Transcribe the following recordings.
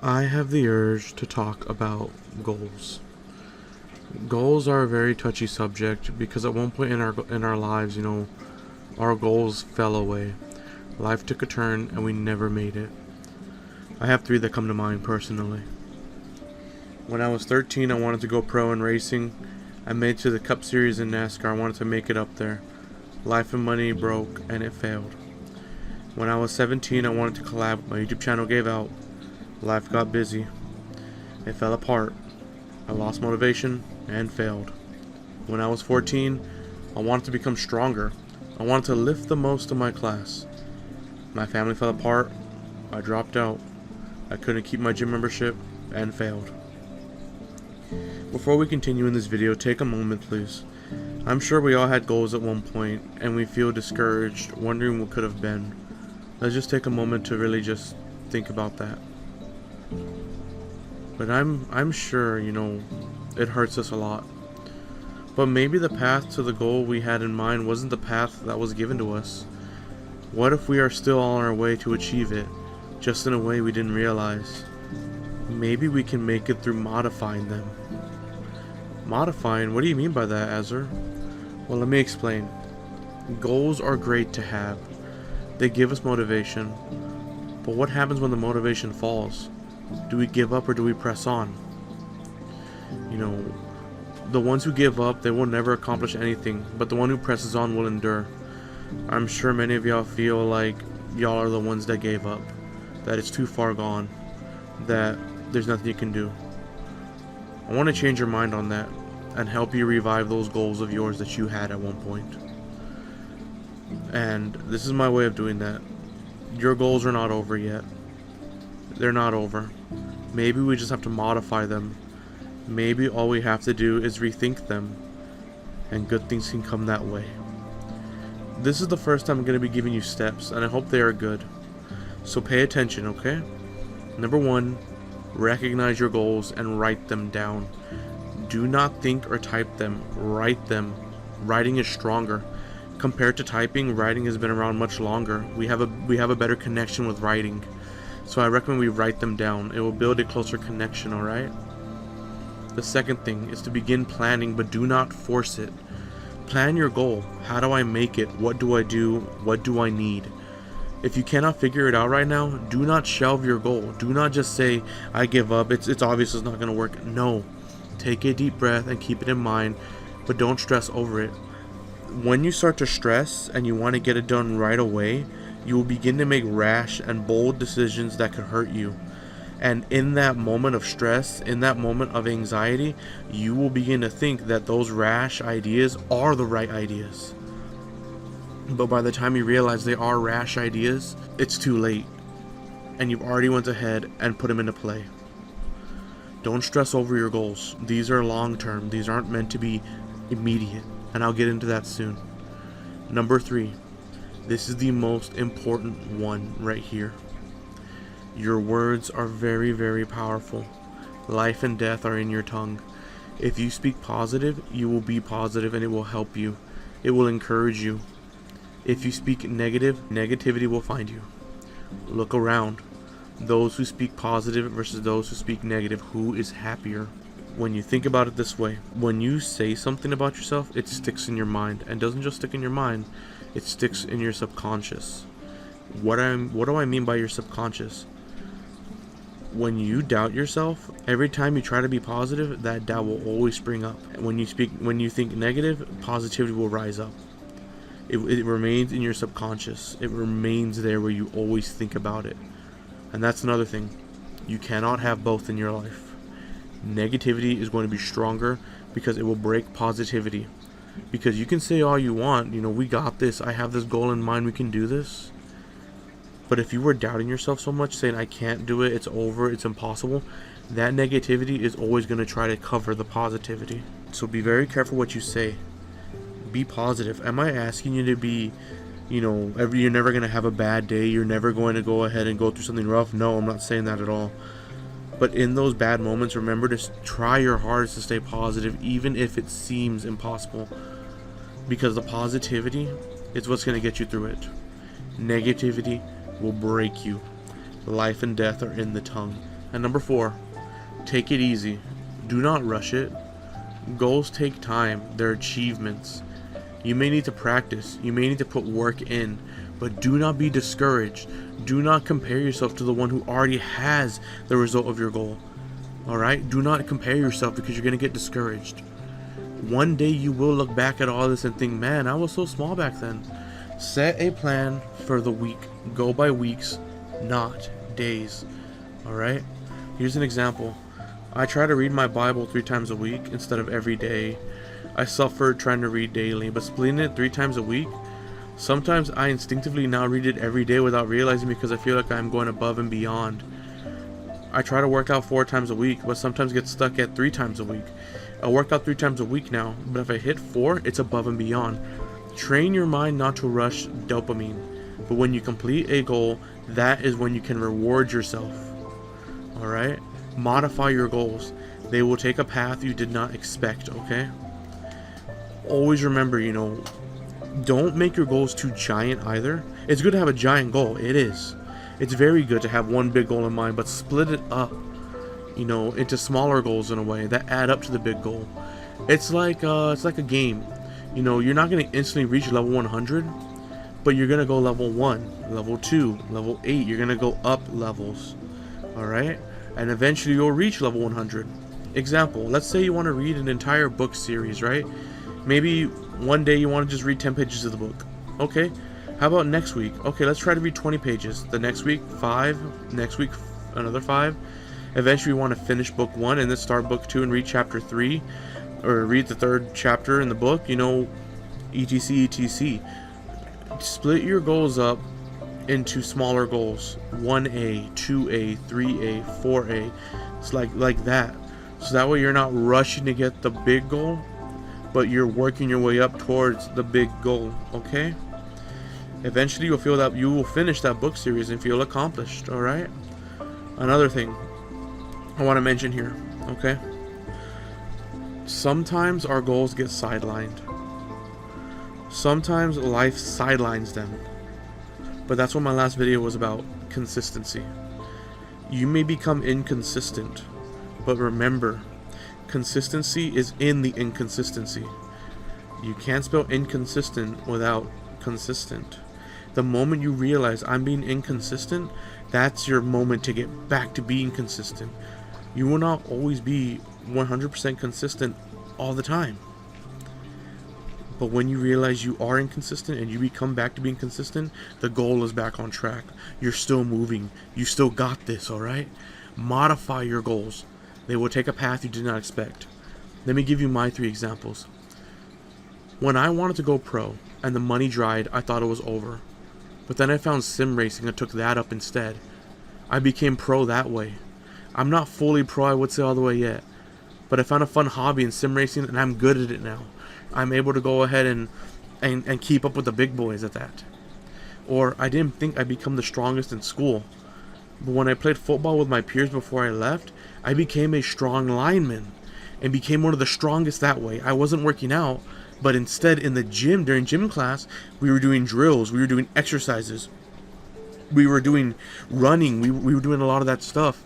I have the urge to talk about goals. Goals are a very touchy subject because at one point in our lives, our goals fell away. Life took a turn and we never made it. I have three that come to mind personally. When I was 13, I wanted to go pro in racing. I made it to the Cup Series in NASCAR. I wanted to make it up there. Life and money broke and it failed. When I was 17, I wanted to collab. My YouTube channel gave out. Life got busy. It fell apart. I lost motivation and failed. When I was 14, I wanted to become stronger. I wanted to lift the most of my class. My family fell apart. I dropped out. I couldn't keep my gym membership and failed. Before we continue in this video, take a moment please. I'm sure we all had goals at one point and we feel discouraged, wondering what could have been. Let's just take a moment to really just think about that. But I'm sure, it hurts us a lot. But maybe the path to the goal we had in mind wasn't the path that was given to us. What if we are still on our way to achieve it, just in a way we didn't realize? Maybe we can make it through modifying them. Modifying? What do you mean by that, Azur? Well, let me explain. Goals are great to have. They give us motivation. But what happens when the motivation falls? Do we give up or do we press on? The ones who give up, they will never accomplish anything, but the one who presses on will endure. I'm sure many of y'all feel like y'all are the ones that gave up, that it's too far gone, that there's nothing you can do. I want to change your mind on that and help you revive those goals of yours that you had at one point. And this is my way of doing that. Your goals are not over yet. They're not over. Maybe we just have to modify them. Maybe all we have to do is rethink them, and good things can come that way. This is the first time I'm going to be giving you steps, and I hope they are good. So pay attention, okay? Number 1, recognize your goals and write them down. Do not think or type them, write them. Writing is stronger. Compared to typing, writing has been around much longer. We have a better connection with writing. So I recommend we write them down. It will build a closer connection, alright? The second thing is to begin planning, but do not force it. Plan your goal. How do I make it? What do I do? What do I need? If you cannot figure it out right now, do not shelve your goal. Do not just say, I give up. It's obvious it's not going to work. No. Take a deep breath and keep it in mind, but don't stress over it. When you start to stress and you want to get it done right away, you will begin to make rash and bold decisions that could hurt you. And in that moment of stress, in that moment of anxiety, you will begin to think that those rash ideas are the right ideas. But by the time you realize they are rash ideas, it's too late. And you've already went ahead and put them into play. Don't stress over your goals. These are long term. These aren't meant to be immediate. And I'll get into that soon. Number 3. This is the most important one right here. Your words are very, very powerful. Life and death are in your tongue. If you speak positive, you will be positive and it will help you. It will encourage you. If you speak negative, negativity will find you. Look around. Those who speak positive versus those who speak negative, who is happier? When you think about it this way, when you say something about yourself, it sticks in your mind. And doesn't just stick in your mind, it sticks in your subconscious. What do I mean by your subconscious? When you doubt yourself, every time you try to be positive, that doubt will always spring up. When you think negative, positivity will rise up. It remains in your subconscious. It remains there where you always think about it. And that's another thing. You cannot have both in your life. Negativity is going to be stronger because it will break positivity. Because you can say all you want, we got this, I have this goal in mind, we can do this. But if you were doubting yourself so much, saying I can't do it, it's over, it's impossible, that negativity is always going to try to cover the positivity. So be very careful what you say. Be positive. Am I asking you to be, you're never going to have a bad day, you're never going to go ahead and go through something rough? No, I'm not saying that at all. But in those bad moments, remember to try your hardest to stay positive, even if it seems impossible. Because the positivity is what's going to get you through it. Negativity will break you. Life and death are in the tongue. And number 4, take it easy. Do not rush it. Goals take time. They're achievements. You may need to practice. You may need to put work in. But do not be discouraged. Do not compare yourself to the one who already has the result of your goal. Alright? Do not compare yourself, because you're going to get discouraged. One day you will look back at all this and think, man, I was so small back then. Set a plan for the week. Go by weeks, not days. Alright? Here's an example. I try to read my Bible 3 times a week instead of every day. I suffered trying to read daily, but splitting it 3 times a week, sometimes I instinctively now read it every day without realizing, because I feel like I'm going above and beyond. I try to work out 4 times a week, but sometimes get stuck at 3 times a week. I work out 3 times a week now, but if I hit 4, it's above and beyond. Train your mind not to rush dopamine, but when you complete a goal, that is when you can reward yourself. Alright? Modify your goals. They will take a path you did not expect, okay? Always remember, don't make your goals too giant either. It's good to have a giant goal. It is. It's very good to have one big goal in mind, but split it up, into smaller goals in a way that add up to the big goal. It's like a game. You're not going to instantly reach level 100, but you're going to go level 1, level 2, level 8. You're going to go up levels. Alright? And eventually you'll reach level 100. Example, let's say you want to read an entire book series, right? Maybe one day you want to just read 10 pages of the book. Okay. How about next week? Okay, let's try to read 20 pages. The next week, 5. Next week, another 5. Eventually we want to finish book 1 and then start book 2 and read chapter 3. Or read the 3rd chapter in the book, etc, etc. Split your goals up into smaller goals. 1A, 2A, 3A, 4A. It's like that. So that way you're not rushing to get the big goal, but you're working your way up towards the big goal, okay? Eventually you'll feel that you will finish that book series and feel accomplished, alright? Another thing I want to mention here, okay? Sometimes our goals get sidelined. Sometimes life sidelines them. But that's what my last video was about, consistency. You may become inconsistent, but remember, consistency is in the inconsistency. You can't spell inconsistent without consistent. The moment you realize I'm being inconsistent, that's your moment to get back to being consistent. You will not always be 100% consistent all the time. But when you realize you are inconsistent and you become back to being consistent, the goal is back on track. You're still moving. You still got this, alright? Modify your goals. They will take a path you did not expect. Let me give you my 3 examples. When I wanted to go pro and the money dried, I thought it was over. But then I found sim racing and took that up instead. I became pro that way. I'm not fully pro, I would say, all the way yet. But I found a fun hobby in sim racing and I'm good at it now. I'm able to go ahead and keep up with the big boys at that. Or I didn't think I'd become the strongest in school. But when I played football with my peers before I left, I became a strong lineman and became one of the strongest that way. I wasn't working out, but instead in the gym, during gym class, we were doing drills, we were doing exercises, we were doing running, we were doing a lot of that stuff.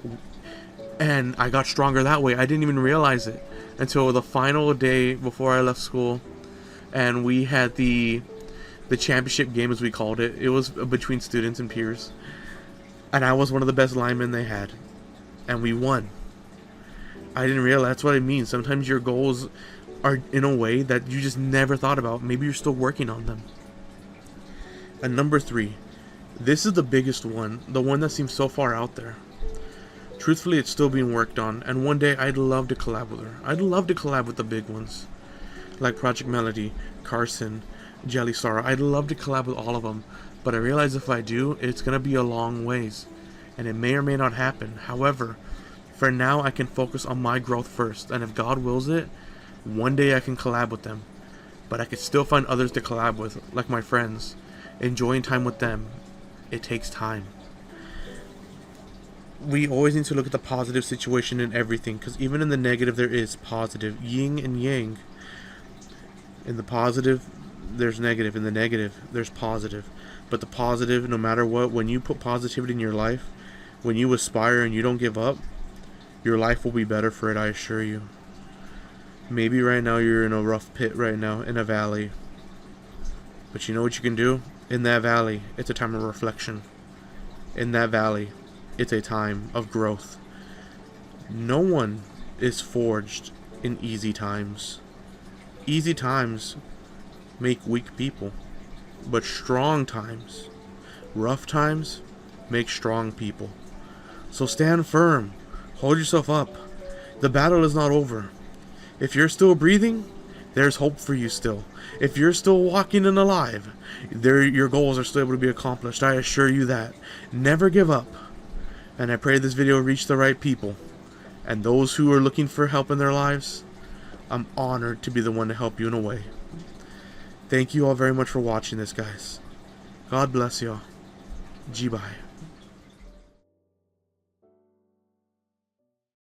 And I got stronger that way. I didn't even realize it until the final day before I left school, and we had the championship game, as we called it. It was between students and peers, and I was one of the best linemen they had, and we won. I didn't realize. That's what I mean. Sometimes your goals are in a way that you just never thought about. Maybe you're still working on them. And number 3, this is the biggest one, the one that seems so far out there. Truthfully, it's still being worked on, and one day I'd love to collab with her. I'd love to collab with the big ones, like Project Melody, Carson, Jelly Star. I'd love to collab with all of them, but I realize if I do, it's going to be a long ways, and it may or may not happen. However, for now, I can focus on my growth first, and if God wills it, one day I can collab with them. But I could still find others to collab with, like my friends, enjoying time with them. It takes time. We always need to look at the positive situation in everything, because even in the negative there is positive. Yin and yang. In the positive there's negative, in the negative there's positive. But the positive, no matter what, when you put positivity in your life, When you aspire and you don't give up, your life will be better for it, I assure you. Maybe right now you're in a rough pit right now, in a valley. But you know what you can do? In that valley, it's a time of reflection. In that valley, it's a time of growth. No one is forged in easy times. Easy times make weak people. But strong times, rough times, make strong people. So stand firm. Hold yourself up. The battle is not over. If you're still breathing, there's hope for you still. If you're still walking and alive, your goals are still able to be accomplished. I assure you that. Never give up. And I pray this video reach the right people. And those who are looking for help in their lives, I'm honored to be the one to help you in a way. Thank you all very much for watching this, guys. God bless y'all. G-bye.